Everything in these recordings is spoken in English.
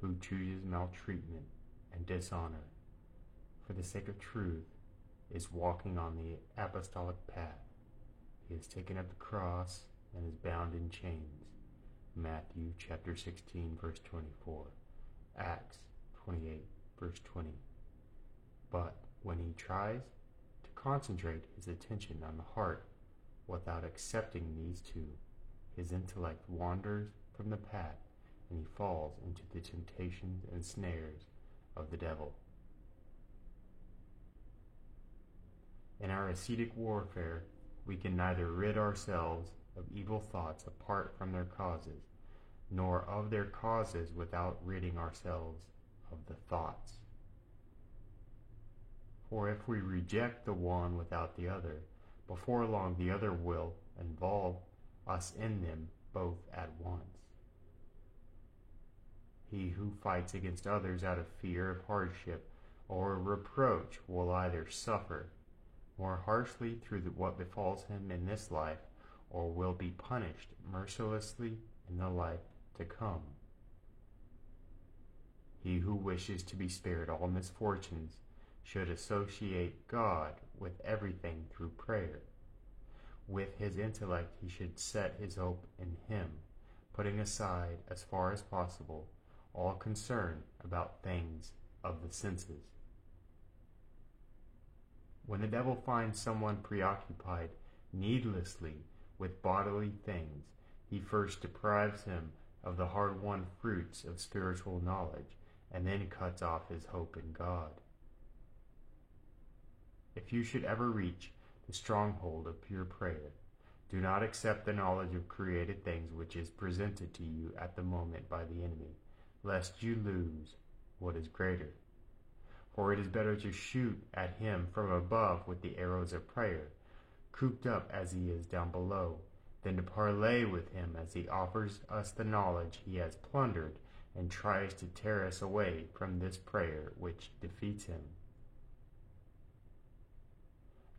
who chooses maltreatment and dishonor for the sake of truth is walking on the apostolic path. He has taken up the cross and is bound in chains. Matthew chapter 16, verse 24. Acts 28, verse 20. But when he tries to concentrate his attention on the heart without accepting these two, his intellect wanders from the path and he falls into the temptations and snares of the devil. In our ascetic warfare, we can neither rid ourselves of evil thoughts apart from their causes, nor of their causes without ridding ourselves of the thoughts. For if we reject the one without the other, before long the other will involve us in them both at once. He who fights against others out of fear of hardship or reproach will either suffer more harshly through what befalls him in this life, or will be punished mercilessly in the life to come. He who wishes to be spared all misfortunes should associate God with everything through prayer. With his intellect he should set his hope in him, putting aside, as far as possible, all concern about things of the senses. When the devil finds someone preoccupied needlessly with bodily things, he first deprives him of the hard-won fruits of spiritual knowledge, and then cuts off his hope in God. If you should ever reach the stronghold of pure prayer, do not accept the knowledge of created things which is presented to you at the moment by the enemy, lest you lose what is greater. For it is better to shoot at him from above with the arrows of prayer, cooped up as he is down below, than to parley with him as he offers us the knowledge he has plundered and tries to tear us away from this prayer which defeats him.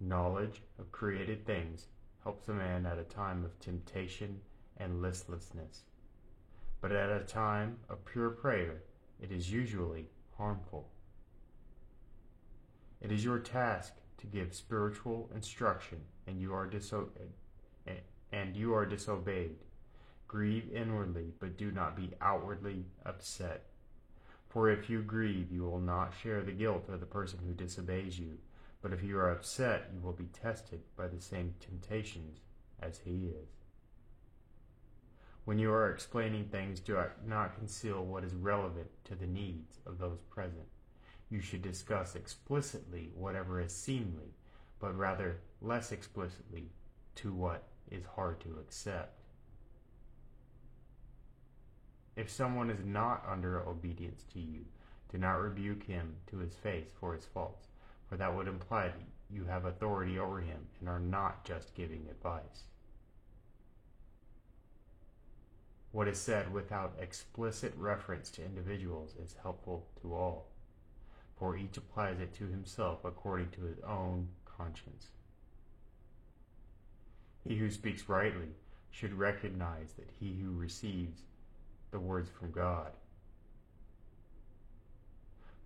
Knowledge of created things helps a man at a time of temptation and listlessness, but at a time of pure prayer it is usually harmful. It is your task to give spiritual instruction, and you are disobeyed. Grieve inwardly, but do not be outwardly upset. For if you grieve, you will not share the guilt of the person who disobeys you. But if you are upset, you will be tested by the same temptations as he is. When you are explaining things, do not conceal what is relevant to the needs of those present. You should discuss explicitly whatever is seemly, but rather less explicitly to what is hard to accept. If someone is not under obedience to you, do not rebuke him to his face for his faults, for that would imply that you have authority over him and are not just giving advice. What is said without explicit reference to individuals is helpful to all, for each applies it to himself according to his own conscience. He who speaks rightly should recognize that he who receives the words from God.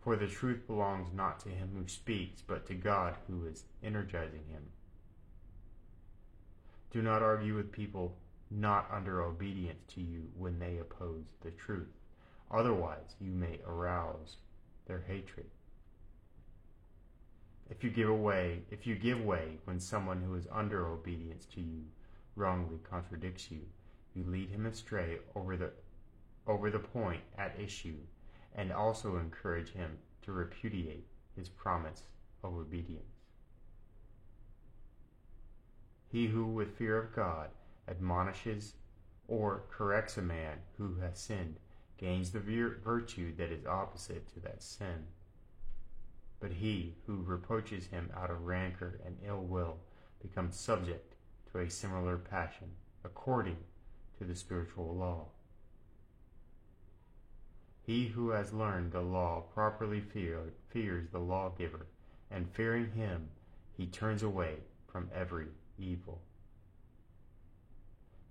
For the truth belongs not to him who speaks, but to God who is energizing him. Do not argue with people not under obedience to you when they oppose the truth. Otherwise, you may arouse their hatred. If you give way when someone who is under obedience to you wrongly contradicts you, you lead him astray over the point at issue, and also encourage him to repudiate his promise of obedience. He who with fear of God admonishes or corrects a man who has sinned gains the virtue that is opposite to that sin. But he who reproaches him out of rancor and ill will becomes subject to a similar passion, according to the spiritual law. He who has learned the law properly fears the lawgiver, and fearing him, he turns away from every evil.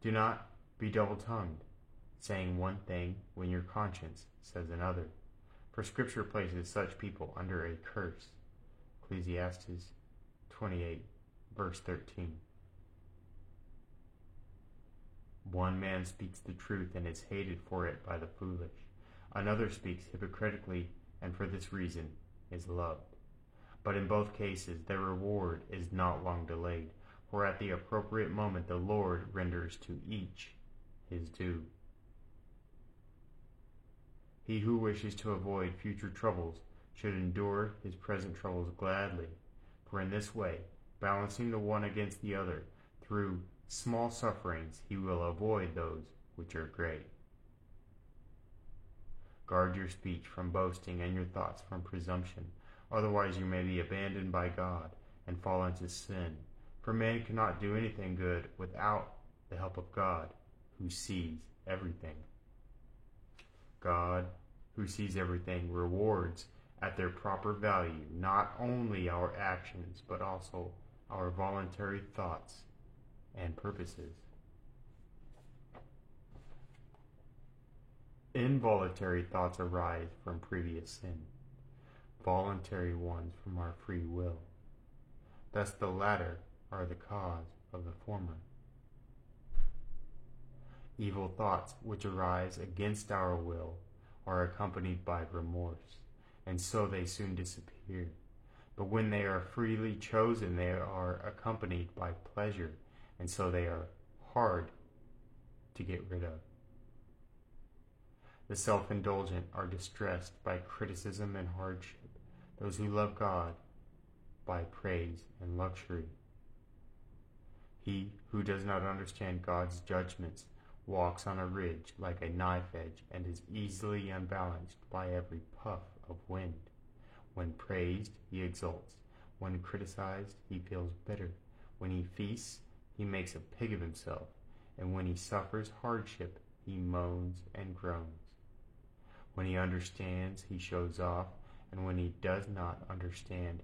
Do not be double-tongued, saying one thing when your conscience says another. For Scripture places such people under a curse. Ecclesiastes 28, verse 13. One man speaks the truth and is hated for it by the foolish. Another speaks hypocritically and for this reason is loved. But in both cases their reward is not long delayed, for at the appropriate moment the Lord renders to each his due. He who wishes to avoid future troubles should endure his present troubles gladly, for in this way, balancing the one against the other, through small sufferings he will avoid those which are great. Guard your speech from boasting and your thoughts from presumption, otherwise you may be abandoned by God and fall into sin. For man cannot do anything good without the help of God, who sees everything. God, who sees everything, rewards at their proper value not only our actions, but also our voluntary thoughts and purposes. Involuntary thoughts arise from previous sin, voluntary ones from our free will. Thus the latter are the cause of the former. Evil thoughts which arise against our will are accompanied by remorse, and so they soon disappear. But when they are freely chosen, they are accompanied by pleasure, and so they are hard to get rid of. The self-indulgent are distressed by criticism and hardship, those who love God by praise and luxury. He who does not understand God's judgments walks on a ridge like a knife edge and is easily unbalanced by every puff of wind. When praised, he exults. When criticized, he feels bitter. When he feasts, he makes a pig of himself. And when he suffers hardship, he moans and groans. When he understands, he shows off. And when he does not understand,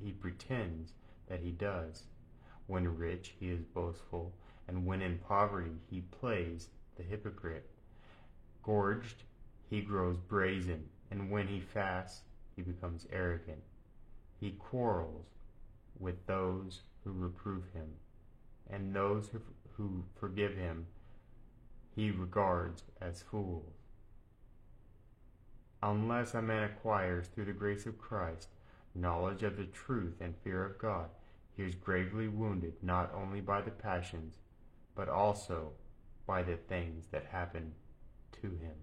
he pretends that he does. When rich, he is boastful. And when in poverty, he plays the hypocrite. Gorged, he grows brazen, and when he fasts, he becomes arrogant. He quarrels with those who reprove him, and those who forgive him he regards as fools. Unless a man acquires, through the grace of Christ, knowledge of the truth and fear of God, he is gravely wounded not only by the passions, but also by the things that happen to him.